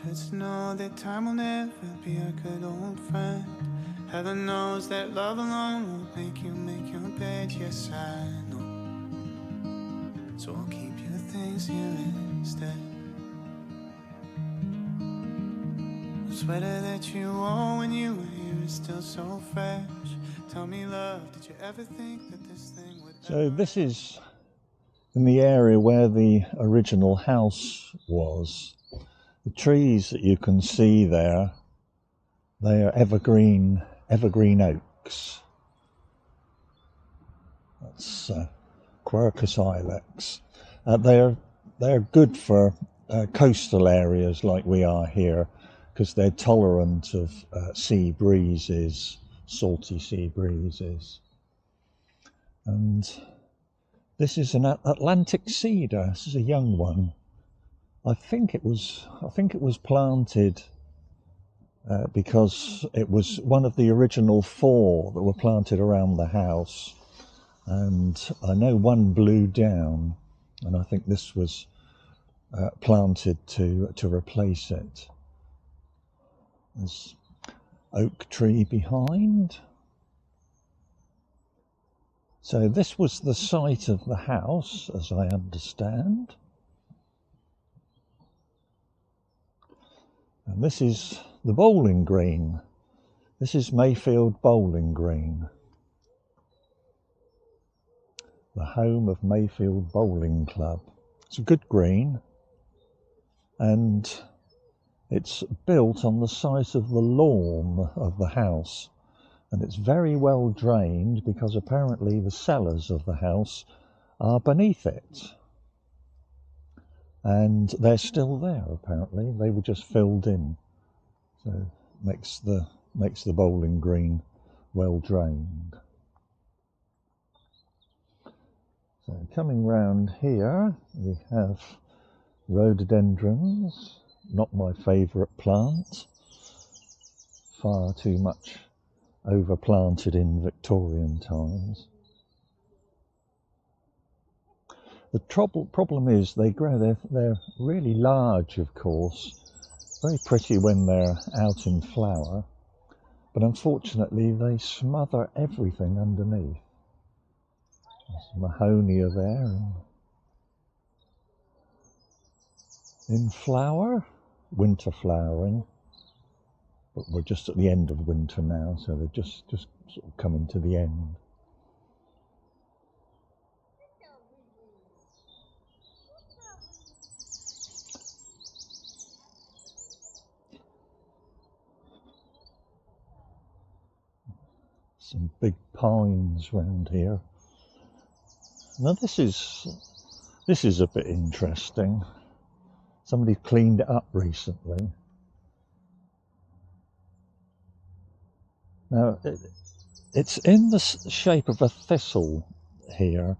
good to know that time will never be a good old friend. Heaven knows that love alone won't make your bed. Yes, I know. So I'll keep your things here instead. The sweater that you wore when you were here is still so fresh. Tell me, love, did you ever think that this thing would... So this is in the area where the original house was. The trees that you can see there, they are evergreen oaks. That's Quercus ilex. They're good for coastal areas like we are here, because they're tolerant of sea breezes, salty sea breezes. And this is an Atlantic cedar. This is a young one. I think it was planted because it was one of the original 4 that were planted around the house, and I know one blew down, and I think this was planted to replace it. There's oak tree behind. So this was the site of the house, as I understand. And this is the bowling green. This is Mayfield Bowling Green, the home of Mayfield Bowling Club. It's a good green, and it's built on the site of the lawn of the house, and it's very well drained because apparently the cellars of the house are beneath it, and they're still there. Apparently they were just filled in, so makes the bowling green well drained. So coming round here, we have rhododendrons, not my favourite plant, far too much overplanted in Victorian times. The problem is they grow, they're really large, of course, very pretty when they're out in flower, but unfortunately they smother everything underneath. There's mahonia there in flower, winter flowering, but we're just at the end of winter now, so they're just sort of coming to the end. Some big pines round here. Now this is a bit interesting. Somebody cleaned it up recently. Now it's in the shape of a thistle here,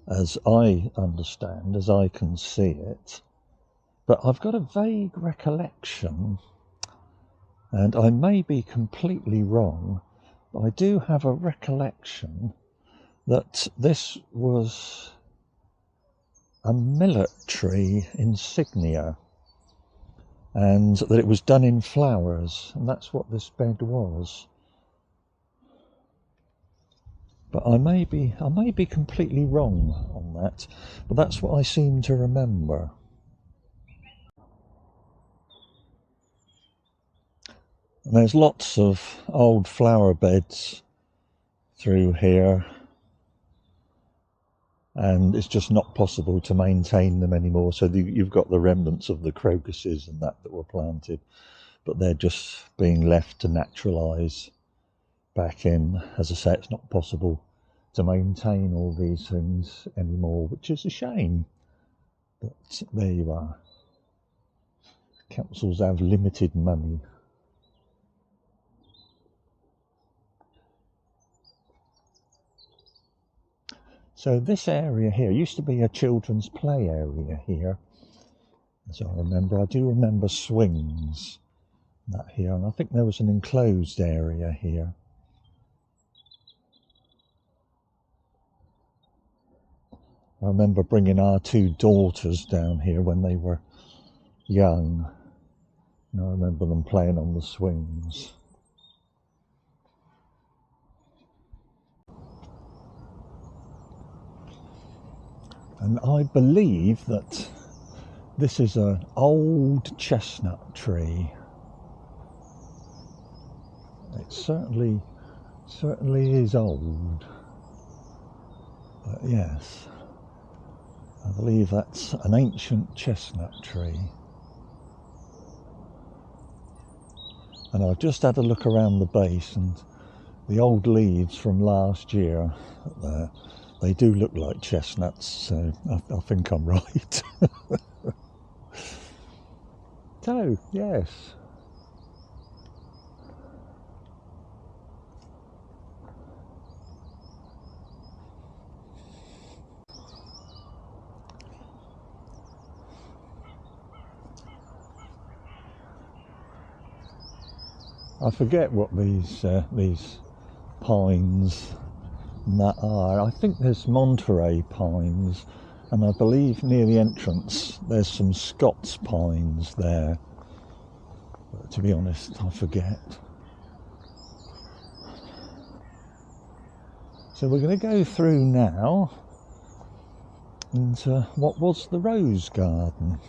as I understand, as I can see it, but I've got a vague recollection, and I may be completely wrong, but I do have a recollection that this was a military insignia, and that it was done in flowers, and that's what this bed was. But I may be completely wrong on that, but that's what I seem to remember. And there's lots of old flower beds through here, and it's just not possible to maintain them anymore. So you've got the remnants of the crocuses and that were planted, but they're just being left to naturalise back in. As I say, it's not possible to maintain all these things anymore, which is a shame. But there you are. Councils have limited money. So this area here used to be a children's play area here, as I remember. I do remember swings that here, and I think there was an enclosed area here. I remember bringing our 2 daughters down here when they were young, And I remember them playing on the swings. And I believe that this is an old chestnut tree. It certainly is old. But yes, I believe that's an ancient chestnut tree. And I've just had a look around the base, and the old leaves from last year, they do look like chestnuts, so I think I'm right. So, yes. I forget what these pines and that are. I think there's Monterey pines, and I believe near the entrance there's some Scots pines there. But to be honest, I forget. So we're going to go through now into what was the rose garden.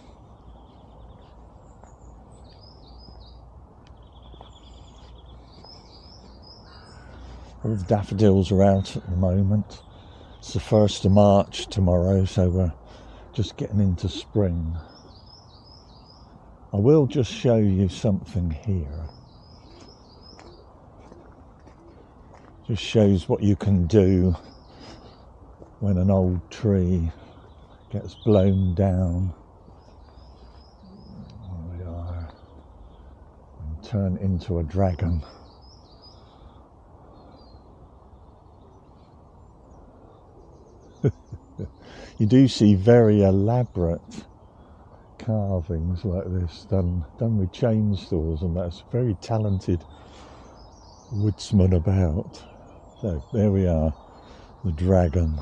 All the daffodils are out at the moment. It's the 1st of March tomorrow, so we're just getting into spring. I will just show you something here. Just shows what you can do when an old tree gets blown down. There we are. And turn into a dragon. You do see very elaborate carvings like this done with chainsaws, and that's very talented woodsman about. So there we are, the dragon.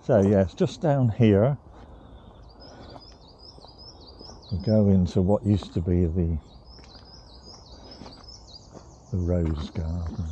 So yes, just down here we go into what used to be the rose garden.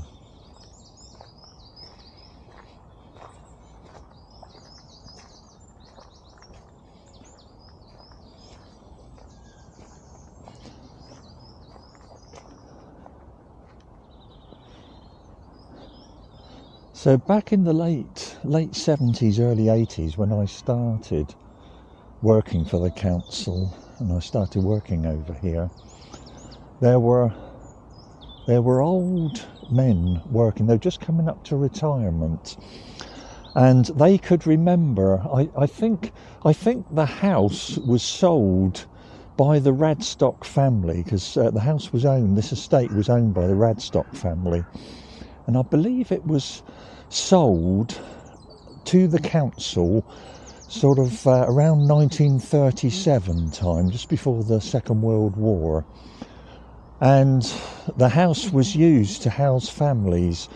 So back in the late 70s, early 80s, when I started working for the council and I started working over here, there were old men working. They were just coming up to retirement, and they could remember. I think the house was sold by the Radstock family, because the house was owned. This estate was owned by the Radstock family, and I believe it was sold to the council sort of around 1937 time, just before the Second World War. And the house was used to house families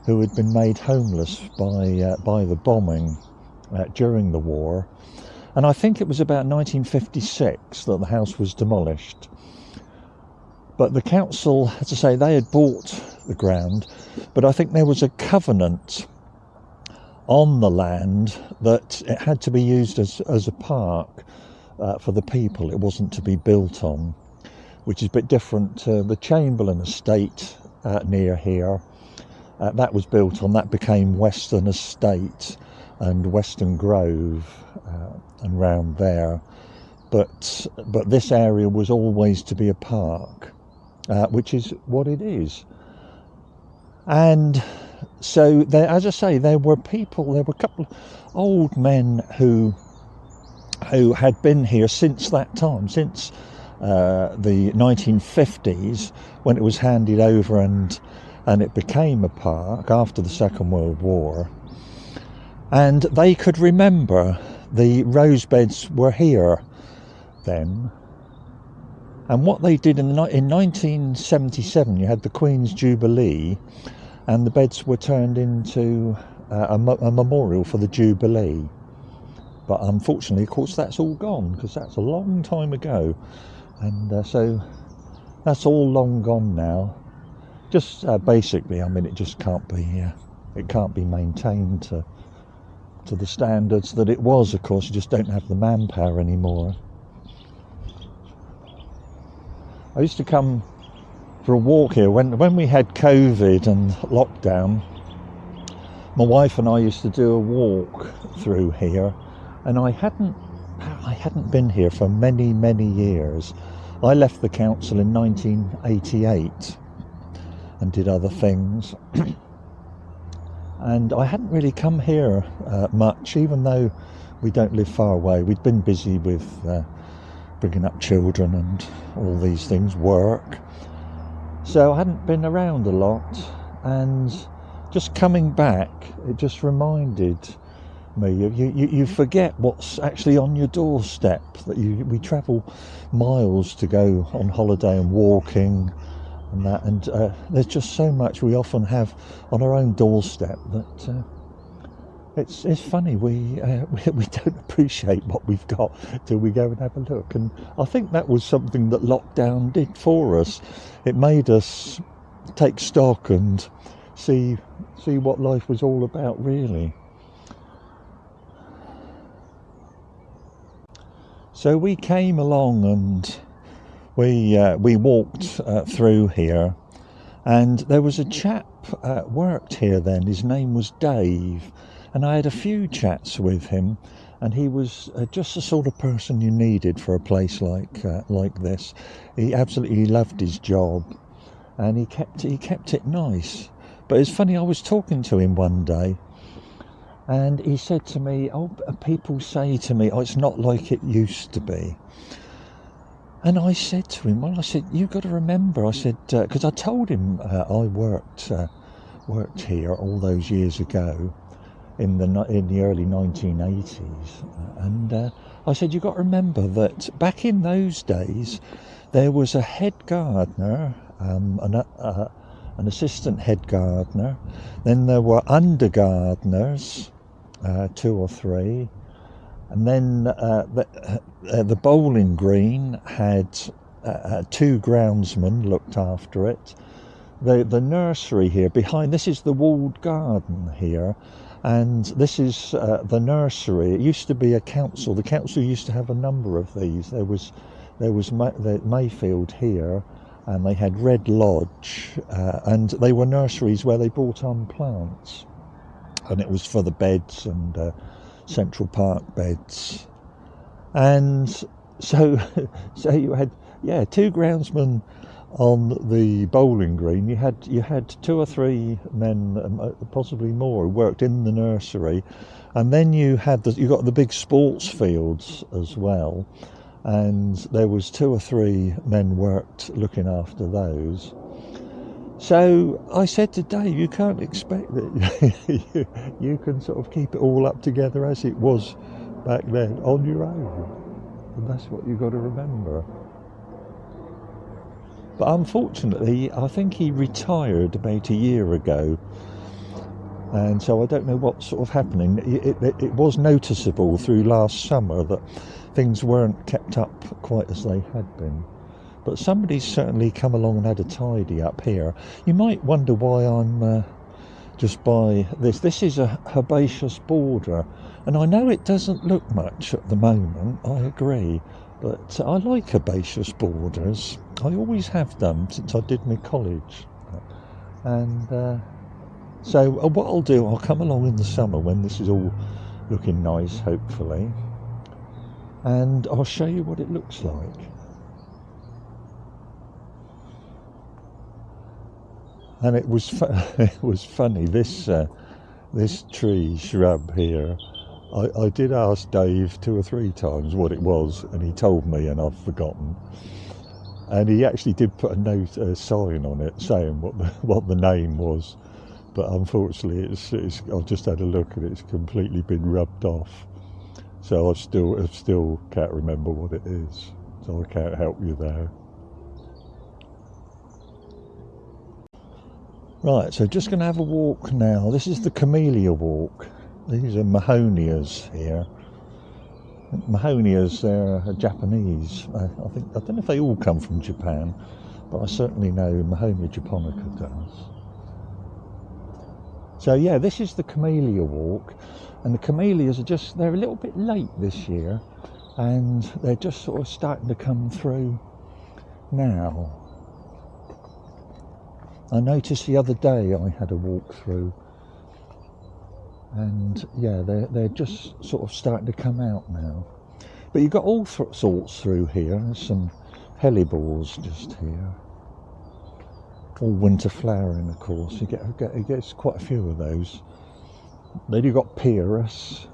who had been made homeless by the bombing during the war. And I think it was about 1956 that the house was demolished. But the council, as I say, they had bought the ground, but I think there was a covenant on the land that it had to be used as a park for the people. It wasn't to be built on, which is a bit different to the Chamberlain estate near here. That was built on, that became Weston Estate and Weston Grove and round there. But this area was always to be a park, which is what it is. And so there, as I say, there were a couple of old men who had been here since that time, since the 1950s, when it was handed over and it became a park after the Second World War. And they could remember the rose beds were here then. And what they did in 1977, you had the Queen's Jubilee, and the beds were turned into a memorial for the Jubilee. But unfortunately, of course, that's all gone, because that's a long time ago. And so that's all long gone now. Just basically, I mean, it just can't be maintained to the standards that it was. Of course, you just don't have the manpower anymore. I used to come for a walk here when we had COVID and lockdown. My wife and I used to do a walk through here, and I hadn't been here for many years. I left the council in 1988 and did other things, and I hadn't really come here much, even though we don't live far away. We'd been busy with bringing up children and all these things, work. So I hadn't been around a lot, and just coming back, it just reminded me. You forget what's actually on your doorstep. That we travel miles to go on holiday and walking and that, and there's just so much we often have on our own doorstep that it's funny. We don't appreciate what we've got till we go and have a look. And I think that was something that lockdown did for us. It made us take stock and see what life was all about, really. So we came along and we walked through here, and there was a chap worked here then. His name was Dave, and I had a few chats with him, and he was just the sort of person you needed for a place like this. He absolutely loved his job, and he kept it nice. But it's funny, I was talking to him one day, and he said to me, people say to me, it's not like it used to be. And I said to him, you've got to remember, I said, because I told him I worked here all those years ago in the early 1980s, and I said, you've got to remember that back in those days there was a head gardener, an assistant head gardener, then there were under gardeners, 2 or 3, and then the bowling green had 2 groundsmen looked after it. The nursery here behind, this is the walled garden here, and this is the nursery. It used to be a council. The council used to have a number of these. There was Mayfield here, and they had Red Lodge, and they were nurseries where they brought on plants, and it was for the beds and Central Park beds. And so you had 2 groundsmen on the bowling green. You had 2 or 3 men, possibly more, who worked in the nursery, and then you got the big sports fields as well, and there was 2 or 3 men worked looking after those. So I said to Dave, you can't expect that you can sort of keep it all up together as it was back then on your own, and that's what you've got to remember. But unfortunately, I think he retired about a year ago, and so I don't know what's sort of happening. It was noticeable through last summer that things weren't kept up quite as they had been. But somebody's certainly come along and had a tidy up here. You might wonder why I'm just by this. This is a herbaceous border, and I know it doesn't look much at the moment, I agree, but I like herbaceous borders. I always have done since I did my college. And so what I'll do, I'll come along in the summer when this is all looking nice, hopefully, and I'll show you what it looks like. And it was funny, this tree shrub here, I did ask Dave 2 or 3 times what it was, and he told me, and I've forgotten. And he actually did put a sign on it saying what the name was, but unfortunately I've just had a look and it's completely been rubbed off. So I still can't remember what it is, so I can't help you there. Right, so just going to have a walk now. This is the Camellia Walk. These are Mahonias here. Mahonias, they're Japanese. I don't know if they all come from Japan, but I certainly know Mahonia japonica does. So yeah, this is the camellia walk, and the camellias are they're a little bit late this year, and they're just sort of starting to come through now. I noticed the other day I had a walk through, and yeah, they're just sort of starting to come out now. But you've got all sorts through here. There's some hellebores just here. All winter flowering, of course. You get quite a few of those. Then you've got Pyrrhus.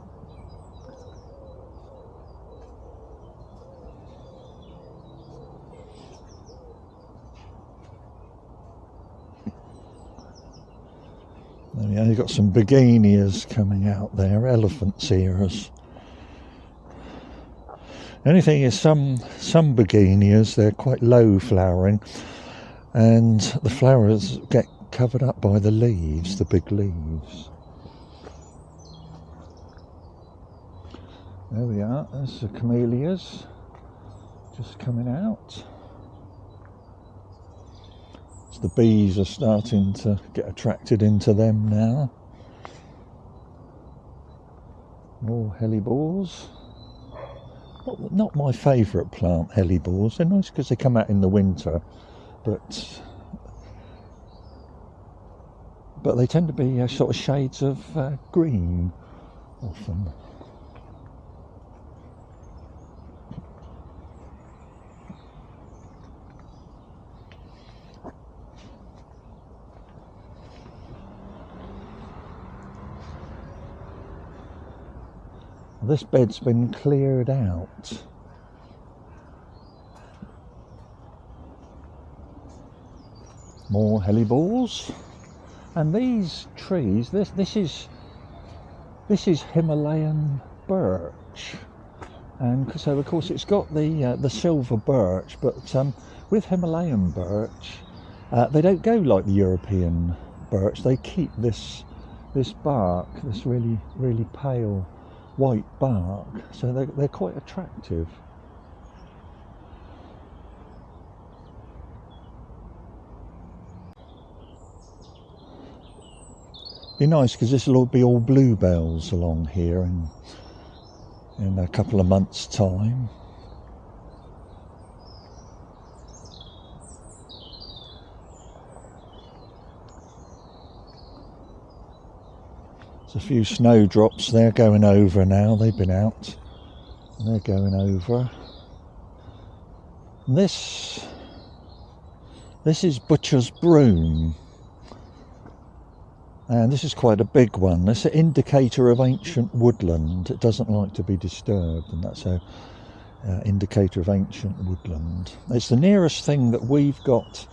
There you've got some begonias coming out there, elephant's ears. The only thing is some begonias, they're quite low flowering, and the flowers get covered up by the leaves, the big leaves. There we are, there's the camellias just coming out. So the bees are starting to get attracted into them now. More hellebores. Not my favourite plant, hellebores. They're nice because they come out in the winter, but they tend to be sort of shades of green often. This bed's been cleared out. More hellebores. And these trees, this is Himalayan birch, and so of course it's got the silver birch, but with Himalayan birch, they don't go like the European birch. They keep this bark, this really pale white bark, so they're quite attractive. Be nice because this will be all bluebells along here in a couple of months' time. There's a few snowdrops there going over now. They've been out and they're going over. And this is Butcher's Broom. And this is quite a big one. It's an indicator of ancient woodland. It doesn't like to be disturbed, and that's an indicator of ancient woodland. It's the nearest thing that we've got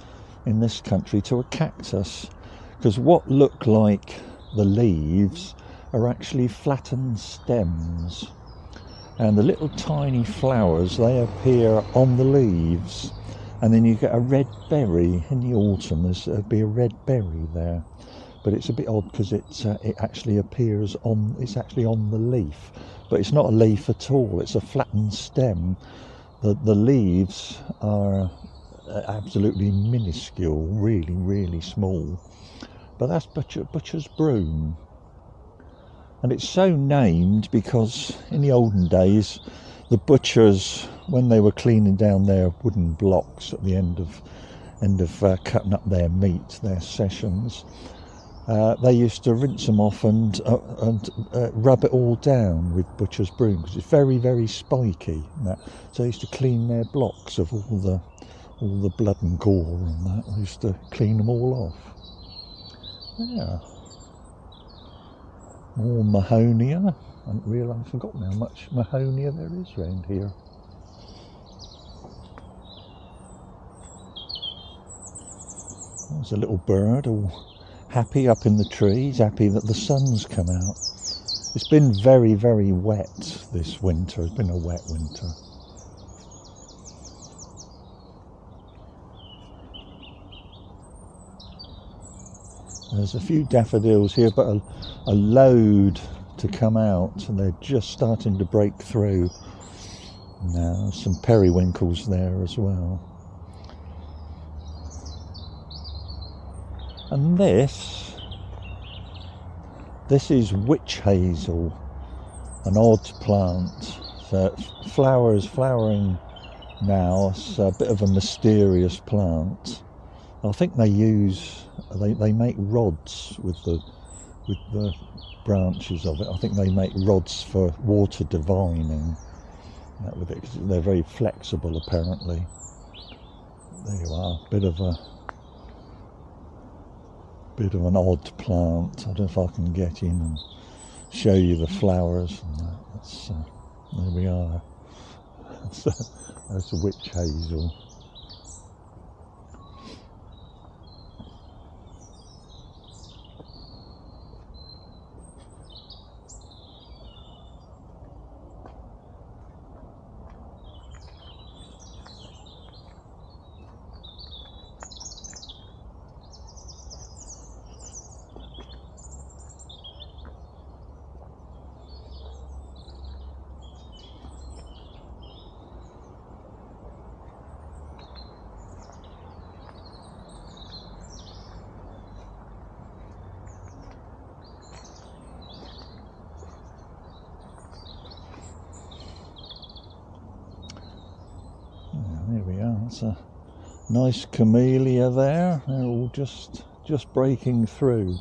in this country to a cactus, because what look like the leaves are actually flattened stems, and the little tiny flowers, they appear on the leaves, and then you get a red berry in the autumn. There'd be a red berry there. But it's a bit odd because it actually appears on, it's actually on the leaf, but it's not a leaf at all. It's a flattened stem. The leaves are absolutely minuscule, really small. But that's Butcher's Broom, and it's so named because in the olden days, the butchers, when they were cleaning down their wooden blocks at the end of cutting up their meat, their sessions. They used to rinse them off and rub it all down with Butcher's Broom because it's very spiky. And that. So they used to clean their blocks of all the blood and gore and that. They used to clean them all off. Yeah. More Mahonia. I hadn't realised, I've forgotten how much Mahonia there is around here. There's a little bird all happy up in the trees, happy that the sun's come out. It's been very wet this winter. It's been a wet winter. There's a few daffodils here, but a load to come out, and they're just starting to break through now. Some periwinkles there as well. And this is witch hazel, an odd plant that flowering now. It's a bit of a mysterious plant. I think they make rods with the branches of it. I think they make rods for water divining. That with it, 'cause they're very flexible apparently. There you are, bit of an odd plant. I don't know if I can get in and show you the flowers and that. There we are. That's a witch hazel. There we are. It's a nice camellia there. They're all just breaking through.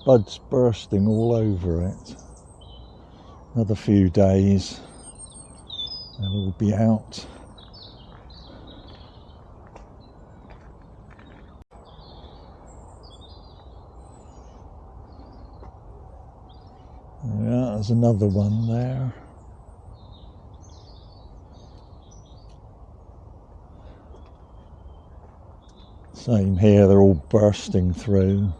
Buds bursting all over it. Another few days, they'll all be out. Yeah, there's another one there. Same here, they're all bursting through.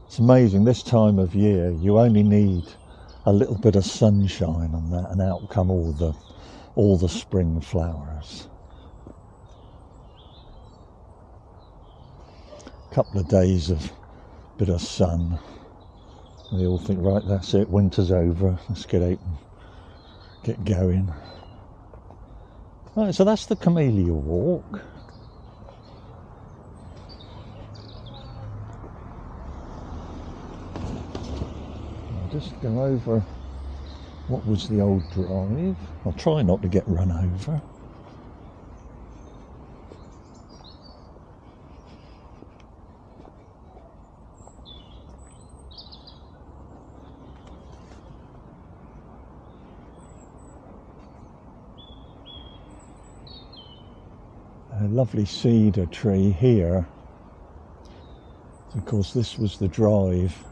It's amazing, this time of year you only need a little bit of sunshine on that and out come all the spring flowers. A couple of days of bit of sun, they all think, right, that's it, winter's over, let's get out and get going. Right, so that's the Camellia Walk. I'll just go over what was the old drive. I'll try not to get run over. A lovely cedar tree here. Of course, this was the drive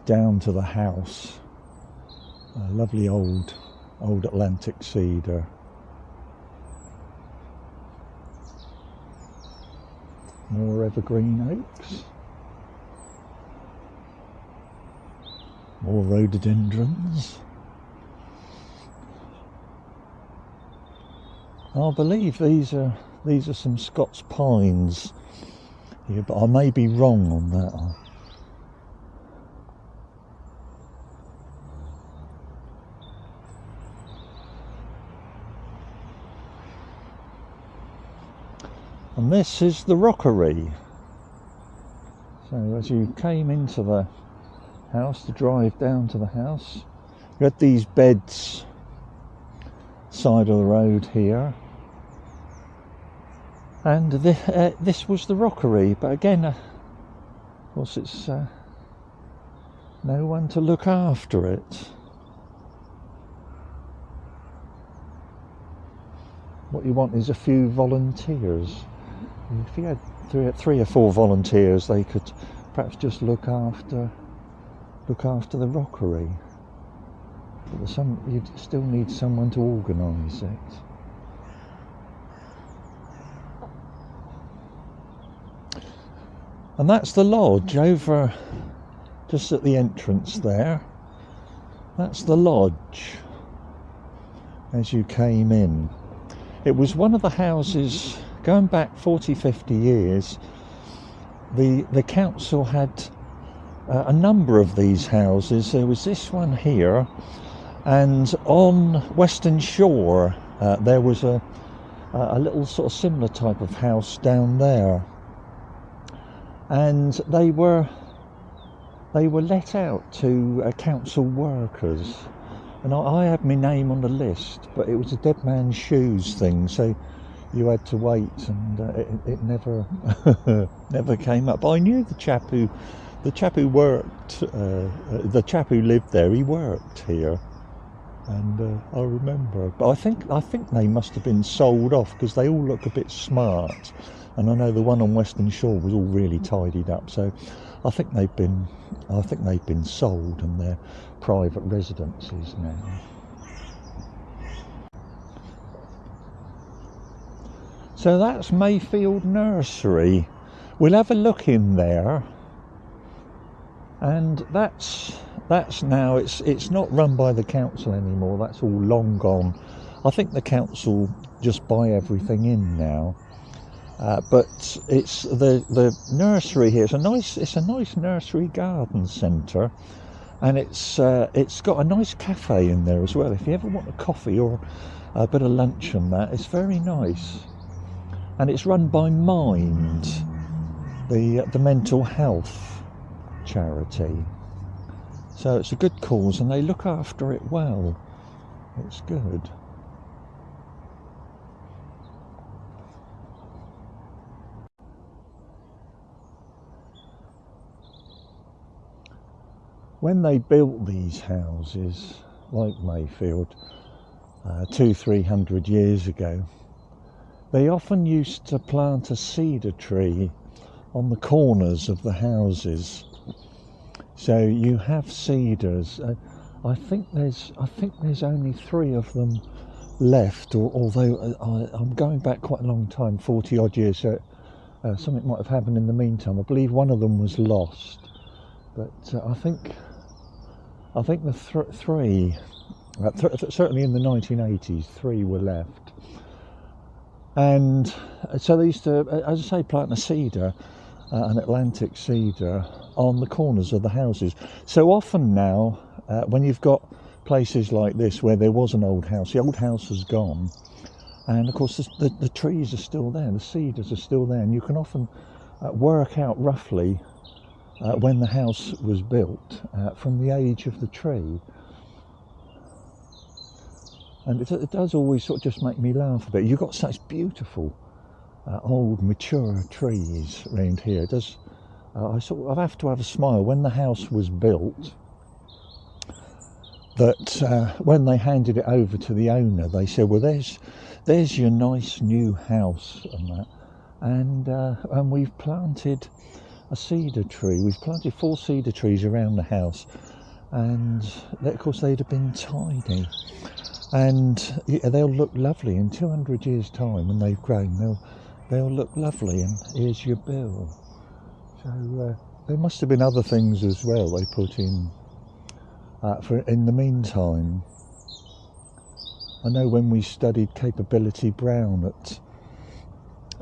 down to the house. A lovely old Atlantic cedar. More evergreen oaks. More rhododendrons. I believe these are some Scots pines here, but I may be wrong on that. And this is the rockery. So as you came into the house, to drive down to the house, you had these beds side of the road here. And this was the rockery, but again, of course, it's no one to look after it. What you want is a few volunteers. If you had three or four volunteers, they could perhaps just look after the rockery. But you'd still need someone to organise it. And that's the lodge over just at the entrance there. That's the lodge as you came in. It was one of the houses going back 40-50 years. The council had a number of these houses. There was this one here, and on Weston Shore there was a little sort of similar type of house down there, and they were let out to council workers, and I had my name on the list, but it was a dead man's shoes thing, so you had to wait, and it never never came up. But I knew the chap who worked, the chap who lived there. He worked here, and I remember. But I think they must have been sold off, because they all look a bit smart, and I know the one on Western Shore was all really tidied up. So I think they've been sold, and they're private residences now. So that's Mayfield Nursery. We'll have a look in there, and that's now, it's not run by the council anymore. That's all long gone. I think the council just buy everything in now. But it's the nursery here. It's a nice nursery garden centre, and it's got a nice cafe in there as well. If you ever want a coffee or a bit of lunch and that, it's very nice. And it's run by Mind, the mental health charity. So it's a good cause, and they look after it well. It's good. When they built these houses, like Mayfield, 200-300 years ago, they often used to plant a cedar tree on the corners of the houses. So you have cedars. I think there's only 3 of them left, although I'm going back quite a long time, 40 odd years, so something might have happened in the meantime. I believe one of them was lost, but I think the 3, certainly in the 1980s, 3 were left. And so they used to, as I say, plant a cedar, an Atlantic cedar, on the corners of the houses. So often now, when you've got places like this where there was an old house, the old house has gone, and of course the trees are still there, the cedars are still there, and you can often work out roughly when the house was built from the age of the tree. And it does always sort of just make me laugh a bit. You've got such beautiful old mature trees around here. It does. I have to have a smile when the house was built. That when they handed it over to the owner, they said, "Well, there's your nice new house and that," and we've planted a cedar tree. We've planted 4 cedar trees around the house, and of course they'd have been tiny. And they'll look lovely in 200 years' time when they've grown. They'll look lovely, and here's your bill. So there must have been other things as well they put in in the meantime. I know when we studied Capability Brown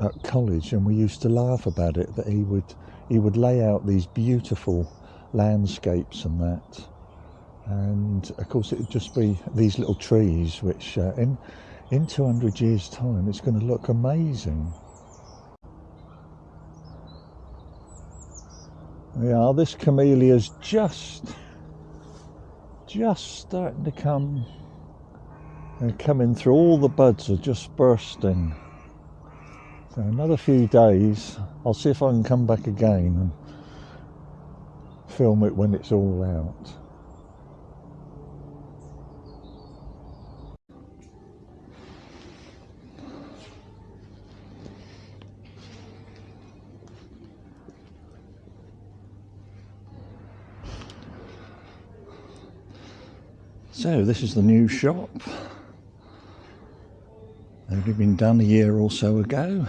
at college, and we used to laugh about it, that he would lay out these beautiful landscapes and that. And of course it would just be these little trees, which in 200 years' time it's going to look amazing. Yeah, this camellia's just starting to come, and coming through. All the buds are just bursting. So another few days, I'll see if I can come back again and film it when it's all out. So this is the new shop. Only been done a year or so ago.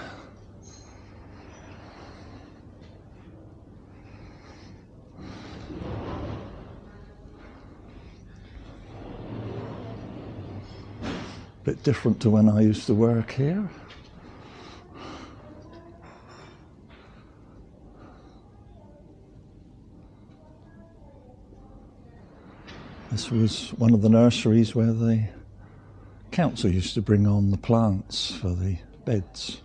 Bit different to when I used to work here. This was one of the nurseries where the council used to bring on the plants for the beds.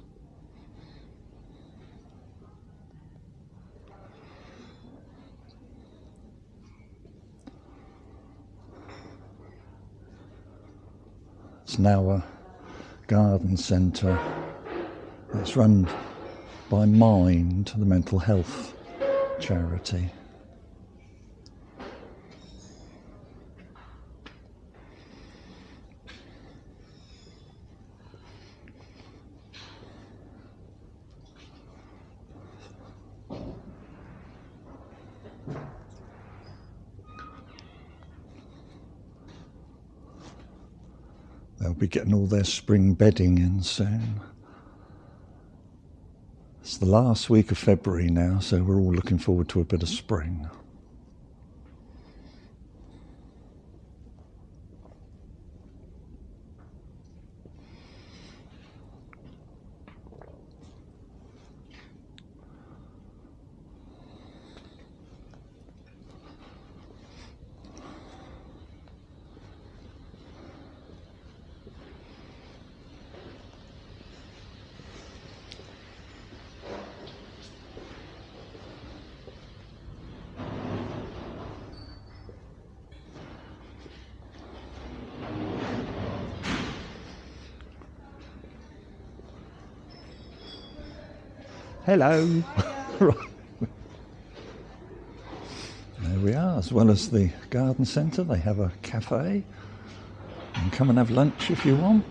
It's now a garden centre. It's run by Mind, the mental health charity. They'll be getting all their spring bedding in soon. It's the last week of February now, so we're all looking forward to a bit of spring. Hello. Right. There we are. As well as the garden centre, they have a cafe. You can come and have lunch if you want.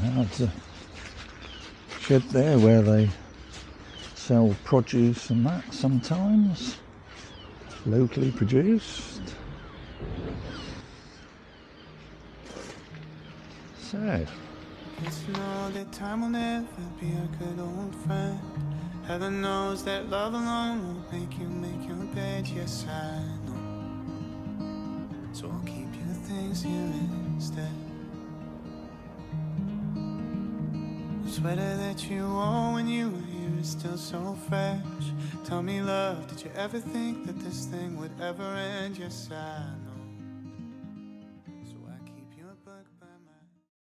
Now it's a shed there where they sell produce and that sometimes, locally produced. So, Just know that time will never be a good old friend. Heaven knows that love alone won't make your bed. Yes, I know. So I'll keep your things here instead. The sweater that you wore when you were here is still so fresh. Tell me, love, did you ever think that this thing would ever end? Yes, I know.